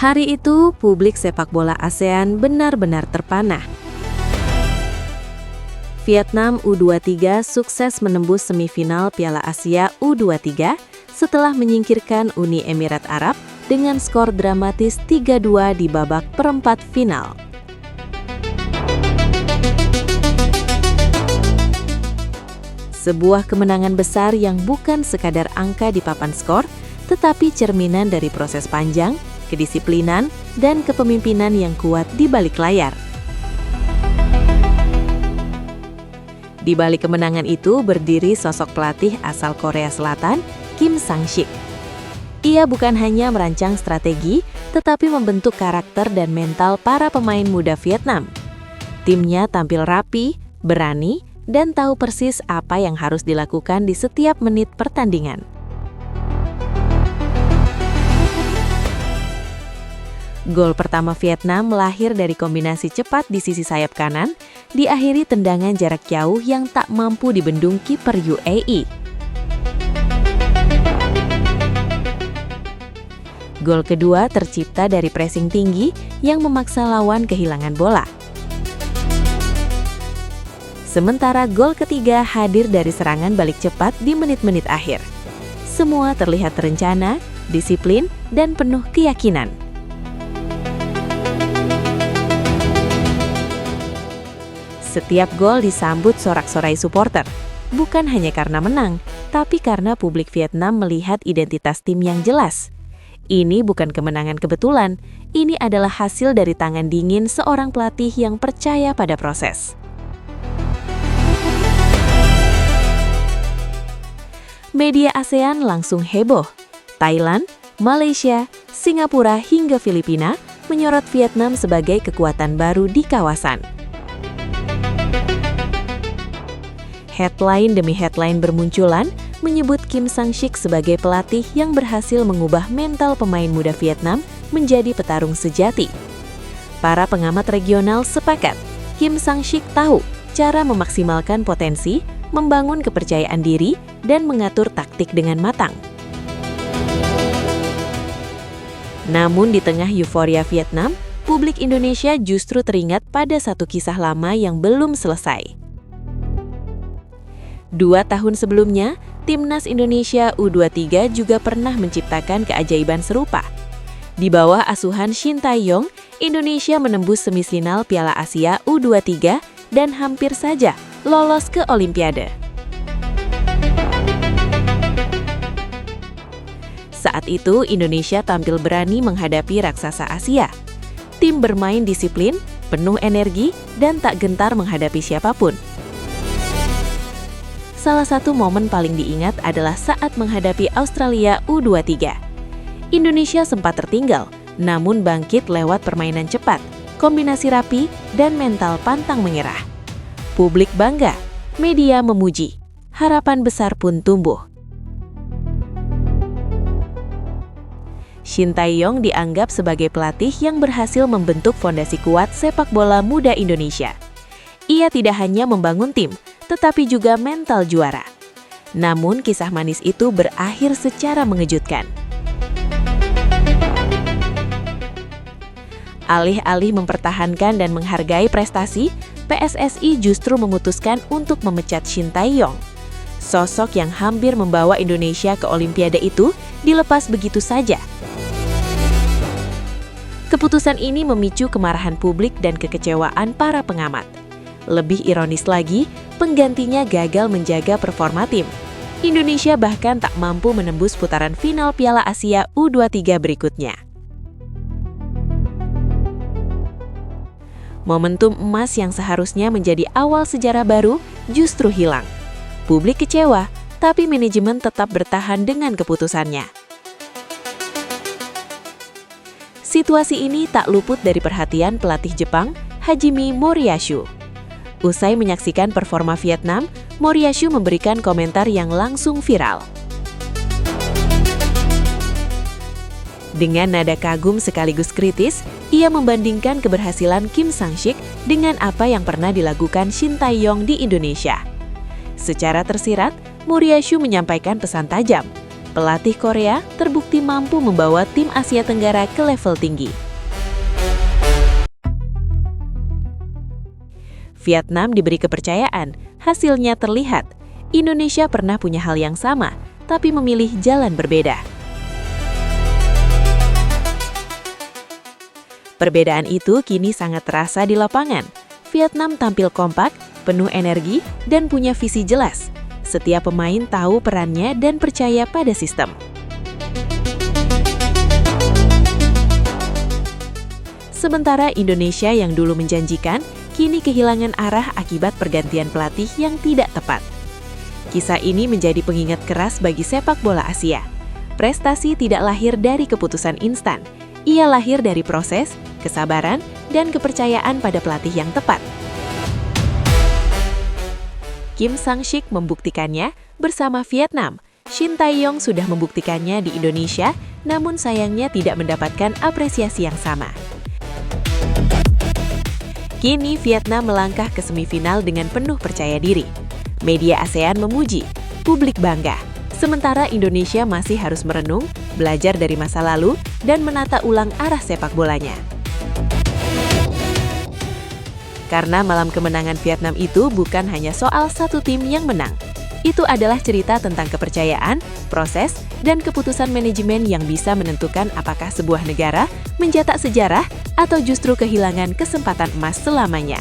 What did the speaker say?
Hari itu, publik sepak bola ASEAN benar-benar terpana. Vietnam U23 sukses menembus semifinal Piala Asia U23 setelah menyingkirkan Uni Emirat Arab dengan skor dramatis 3-2 di babak perempat final. Sebuah kemenangan besar yang bukan sekadar angka di papan skor, tetapi cerminan dari proses panjang, kedisiplinan, dan kepemimpinan yang kuat di balik layar. Di balik kemenangan itu berdiri sosok pelatih asal Korea Selatan, Kim Sang-sik. Ia bukan hanya merancang strategi, tetapi membentuk karakter dan mental para pemain muda Vietnam. Timnya tampil rapi, berani, dan tahu persis apa yang harus dilakukan di setiap menit pertandingan. Gol pertama Vietnam lahir dari kombinasi cepat di sisi sayap kanan, diakhiri tendangan jarak jauh yang tak mampu dibendung kiper UAE. Gol kedua tercipta dari pressing tinggi yang memaksa lawan kehilangan bola. Sementara gol ketiga hadir dari serangan balik cepat di menit-menit akhir. Semua terlihat terencana, disiplin, dan penuh keyakinan. Setiap gol disambut sorak-sorai supporter, bukan hanya karena menang, tapi karena publik Vietnam melihat identitas tim yang jelas. Ini bukan kemenangan kebetulan, ini adalah hasil dari tangan dingin seorang pelatih yang percaya pada proses. Media ASEAN langsung heboh. Thailand, Malaysia, Singapura hingga Filipina menyorot Vietnam sebagai kekuatan baru di kawasan. Headline demi headline bermunculan menyebut Kim Sang-sik sebagai pelatih yang berhasil mengubah mental pemain muda Vietnam menjadi petarung sejati. Para pengamat regional sepakat, Kim Sang-sik tahu cara memaksimalkan potensi, membangun kepercayaan diri, dan mengatur taktik dengan matang. Namun di tengah euforia Vietnam, publik Indonesia justru teringat pada satu kisah lama yang belum selesai. 2 tahun sebelumnya, Timnas Indonesia U23 juga pernah menciptakan keajaiban serupa. Di bawah asuhan Shin Tae-yong, Indonesia menembus semifinal Piala Asia U23 dan hampir saja lolos ke Olimpiade. Saat itu, Indonesia tampil berani menghadapi raksasa Asia. Tim bermain disiplin, penuh energi, dan tak gentar menghadapi siapapun. Salah satu momen paling diingat adalah saat menghadapi Australia U23. Indonesia sempat tertinggal, namun bangkit lewat permainan cepat, kombinasi rapi, dan mental pantang menyerah. Publik bangga, media memuji, harapan besar pun tumbuh. Shin Tae-yong dianggap sebagai pelatih yang berhasil membentuk fondasi kuat sepak bola muda Indonesia. Ia tidak hanya membangun tim, tetapi juga mental juara. Namun kisah manis itu berakhir secara mengejutkan. Alih-alih mempertahankan dan menghargai prestasi, PSSI justru memutuskan untuk memecat Shin Tae-yong. Sosok yang hampir membawa Indonesia ke Olimpiade itu dilepas begitu saja. Keputusan ini memicu kemarahan publik dan kekecewaan para pengamat. Lebih ironis lagi, penggantinya gagal menjaga performa tim. Indonesia bahkan tak mampu menembus putaran final Piala Asia U23 berikutnya. Momentum emas yang seharusnya menjadi awal sejarah baru justru hilang. Publik kecewa, tapi manajemen tetap bertahan dengan keputusannya. Situasi ini tak luput dari perhatian pelatih Jepang, Hajime Moriyasu. Usai menyaksikan performa Vietnam, Moriyasu memberikan komentar yang langsung viral. Dengan nada kagum sekaligus kritis, ia membandingkan keberhasilan Kim Sang-sik dengan apa yang pernah dilakukan Shin Tae-yong di Indonesia. Secara tersirat, Moriyasu menyampaikan pesan tajam, pelatih Korea terbukti mampu membawa tim Asia Tenggara ke level tinggi. Vietnam diberi kepercayaan, hasilnya terlihat. Indonesia pernah punya hal yang sama, tapi memilih jalan berbeda. Perbedaan itu kini sangat terasa di lapangan. Vietnam tampil kompak, penuh energi, dan punya visi jelas. Setiap pemain tahu perannya dan percaya pada sistem. Sementara Indonesia yang dulu menjanjikan, kini kehilangan arah akibat pergantian pelatih yang tidak tepat. Kisah ini menjadi pengingat keras bagi sepak bola Asia. Prestasi tidak lahir dari keputusan instan. Ia lahir dari proses, kesabaran, dan kepercayaan pada pelatih yang tepat. Kim Sang-sik membuktikannya bersama Vietnam. Shin Tae-yong sudah membuktikannya di Indonesia, namun sayangnya tidak mendapatkan apresiasi yang sama. Kini Vietnam melangkah ke semifinal dengan penuh percaya diri. Media ASEAN memuji, publik bangga. Sementara Indonesia masih harus merenung, belajar dari masa lalu, dan menata ulang arah sepak bolanya. Karena malam kemenangan Vietnam itu bukan hanya soal satu tim yang menang. Itu adalah cerita tentang kepercayaan, proses, dan keputusan manajemen yang bisa menentukan apakah sebuah negara mencetak sejarah atau justru kehilangan kesempatan emas selamanya.